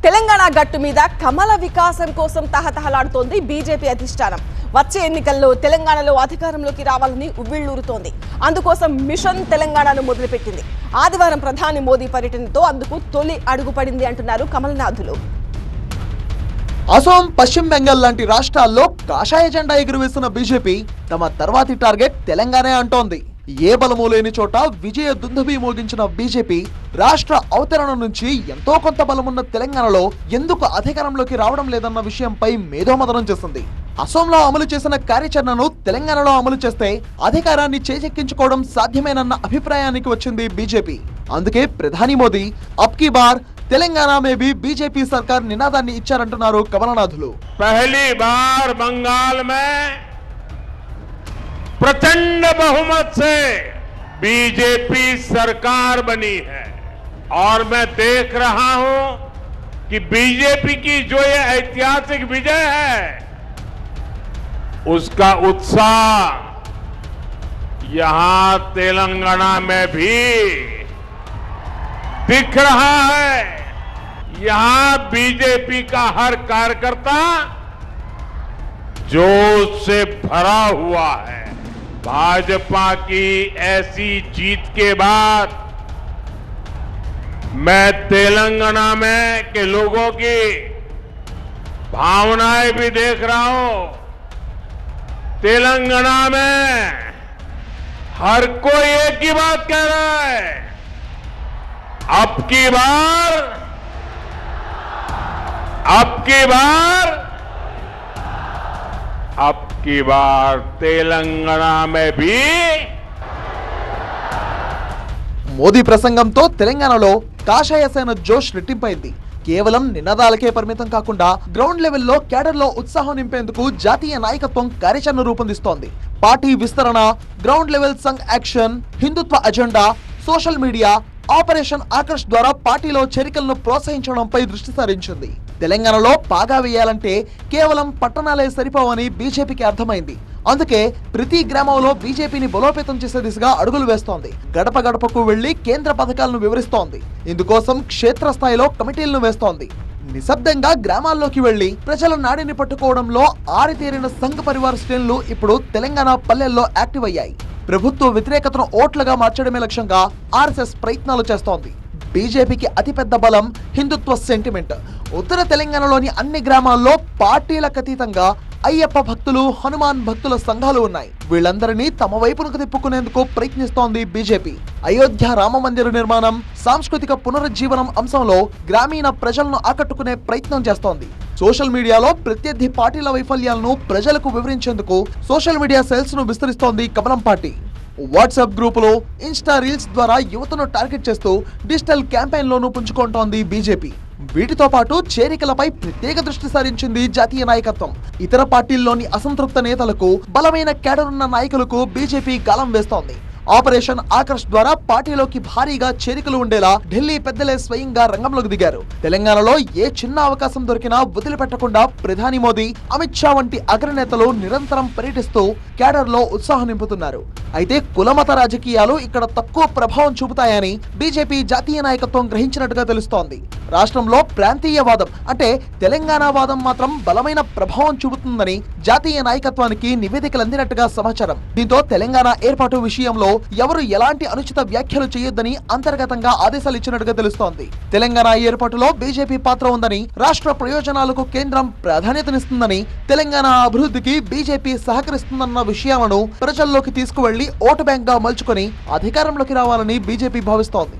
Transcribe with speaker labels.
Speaker 1: తెలంగాణ గట్టు మీద కమల వికాసం కోసం తహతహలాడుతోంది బీజేపీ అధిష్టానం. వచ్చే ఎన్నికల్లో తెలంగాణలో అధికారంలోకి రావాలని ఉవ్విళ్లూరుతోంది. అందుకోసం మిషన్ తెలంగాణను మొదలుపెట్టింది. ఆదివారం ప్రధాని మోదీ పర్యటనతో అందుకు తొలి అడుగు పడింది అంటున్నారు కమలనాథులు.
Speaker 2: అసోం, పశ్చిమ బెంగాల్ లాంటి రాష్ట్రాల్లో కాషాయ జెండా ఎగురవేసిన బీజేపీ తమ తర్వాతి టార్గెట్ తెలంగాణ అంటోంది. ఏ బలమూ లేని చోట విజయ దుందుభి మోగించిన బీజేపీ రాష్ట్ర అవతరణ నుంచి ఎంతో కొంత బలమున్న తెలంగాణలో ఎందుకు అధికారంలోకి రావడం లేదన్న విషయంపై మేధోమథనం చేసింది. అసోంలో అమలు చేసిన కార్యాచరణను తెలంగాణలో అమలు చేస్తే అధికారాన్ని చేజెక్కించుకోవడం సాధ్యమేనన్న అభిప్రాయానికి వచ్చింది బీజేపీ. అందుకే ప్రధాని మోదీ అబ్ కీ బార్ తెలంగాణ మే भी बीजेपी सरकार నినాదాన్ని ఇచ్చారంటున్నారు కమలనాథులు.
Speaker 3: पहली बार बंगाल में प्रचंड बहुमत से बीजेपी सरकार बनी है और मैं देख रहा हूं कि बीजेपी की जो ये ऐतिहासिक विजय है उसका उत्साह यहां तेलंगाना में भी दिख रहा है। यहां बीजेपी का हर कार्यकर्ता जोश से भरा हुआ है। भाजपा की ऐसी जीत के बाद मैं तेलंगाना में के लोगों की भावनाएं भी देख रहा हूं। तेलंगाना में हर कोई एक ही बात कह रहा है, अब की बार तेलंगाना में भी
Speaker 2: మోదీ ప్రసంగంతో తెలంగాణలో కాషాయ సేన జోష్ రెట్టింపైంది. కేవలం నినాదాలకే పరిమితం కాకుండా గ్రౌండ్ లెవెల్లో కేడర్లో ఉత్సాహం నింపేందుకు జాతీయ నాయకత్వం కార్యాచరణ రూపొందిస్తోంది. పార్టీ విస్తరణ, ground level Sangh action, Hindutva agenda, social media, operation Akarsh ద్వారా పార్టీలో చేరికలను ప్రోత్సహించడంపై దృష్టి సారించింది. తెలంగాణలో పాగా వేయాలంటే కేవలం పట్టణాలే సరిపోవని బీజేపీకి అర్థమైంది. అందుకే ప్రతి గ్రామంలో బీజేపీని బలోపేతం చేసే దిశగా అడుగులు వేస్తోంది. గడప గడపకు వెళ్లి కేంద్ర పథకాలను వివరిస్తోంది. ఇందుకోసం క్షేత్రస్థాయిలో కమిటీలను వేస్తోంది. నిశ్శబ్దంగా గ్రామాల్లోకి వెళ్లి ప్రజల నాడిని పట్టుకోవడంలో ఆరితేరిన సంఘ్ పరివార్ శ్రేణులు ఇప్పుడు తెలంగాణ పల్లెల్లో యాక్టివ్ అయ్యాయి. ప్రభుత్వ వ్యతిరేకతను ఓట్లుగా మార్చడమే లక్ష్యంగా ఆర్ఎస్ఎస్ ప్రయత్నాలు చేస్తోంది. బీజేపీకి అతిపెద్ద బలం హిందుత్వ సెంటిమెంట్. ఉత్తర తెలంగాణలోని అన్ని గ్రామాల్లో పార్టీలకు అతీతంగా అయ్యప్ప భక్తులు, హనుమాన్ భక్తుల సంఘాలు ఉన్నాయి. వీళ్ళందరినీ తమ వైపునకు తిప్పుకునేందుకు ప్రయత్నిస్తోంది బీజేపీ. అయోధ్య రామ మందిర నిర్మాణం, సాంస్కృతిక పునరుజ్జీవనం అంశంలో గ్రామీణ ప్రజలను ఆకట్టుకునే ప్రయత్నం చేస్తోంది. సోషల్ మీడియాలో ప్రత్యర్థి పార్టీల వైఫల్యాలను ప్రజలకు వివరించేందుకు సోషల్ మీడియా సెల్స్ ను విస్తరిస్తోంది కమలం పార్టీ. వాట్సాప్ గ్రూపులో, ఇన్స్టా రీల్స్ ద్వారా యువతను టార్గెట్ చేస్తూ డిజిటల్ క్యాంపెయిన్లోనూ పుంజుకుంటోంది బీజేపీ. వీటితో పాటు చేరికలపై ప్రత్యేక దృష్టి సారించింది జాతీయ నాయకత్వం. ఇతర పార్టీల్లోని అసంతృప్త నేతలకు, బలమైన కేడరున్న నాయకులకు బీజేపీ గాలం వేస్తోంది. ఆపరేషన్ ఆకర్ష్ ద్వారా పార్టీలోకి భారీగా చేరికలు ఉండేలా ఢిల్లీ పెద్దలే స్వయంగా రంగంలోకి దిగారు. తెలంగాణలో ఏ చిన్న అవకాశం దొరికినా వదిలిపెట్టకుండా ప్రధాని మోదీ, అమిత్ షా వంటి అగ్రనేతలు నిరంతరం పర్యటిస్తూ కేడర్లో ఉత్సాహం నింపుతున్నారు. అయితే కులమత రాజకీయాలు ఇక్కడ తక్కువ ప్రభావం చూపుతాయని బీజేపీ జాతీయ నాయకత్వం గ్రహించినట్టుగా తెలుస్తోంది. రాష్ట్రంలో ప్రాంతీయవాదం అంటే తెలంగాణ వాదం మాత్రం బలమైన ప్రభావం చూపుతుందని జాతీయ నాయకత్వానికి నివేదికలు అందినట్టుగా సమాచారం. దీంతో తెలంగాణ ఏర్పాటు విషయంలో ఎవరు ఎలాంటి అనుచిత వ్యాఖ్యలు చేయొద్దని అంతర్గతంగా ఆదేశాలు ఇచ్చినట్టుగా తెలుస్తోంది. తెలంగాణ ఏర్పాటులో బీజేపీ పాత్ర ఉందని, రాష్ట్ర ప్రయోజనాలకు కేంద్రం ప్రాధాన్యతనిస్తుందని, తెలంగాణ అభివృద్ధికి బీజేపీ సహకరిస్తుందన్న విషయాలను ప్రజల్లోకి తీసుకువెళ్లి ఓటు బ్యాంక్ గా మలుచుకొని అధికారంలోకి రావాలని బీజేపీ భావిస్తోంది.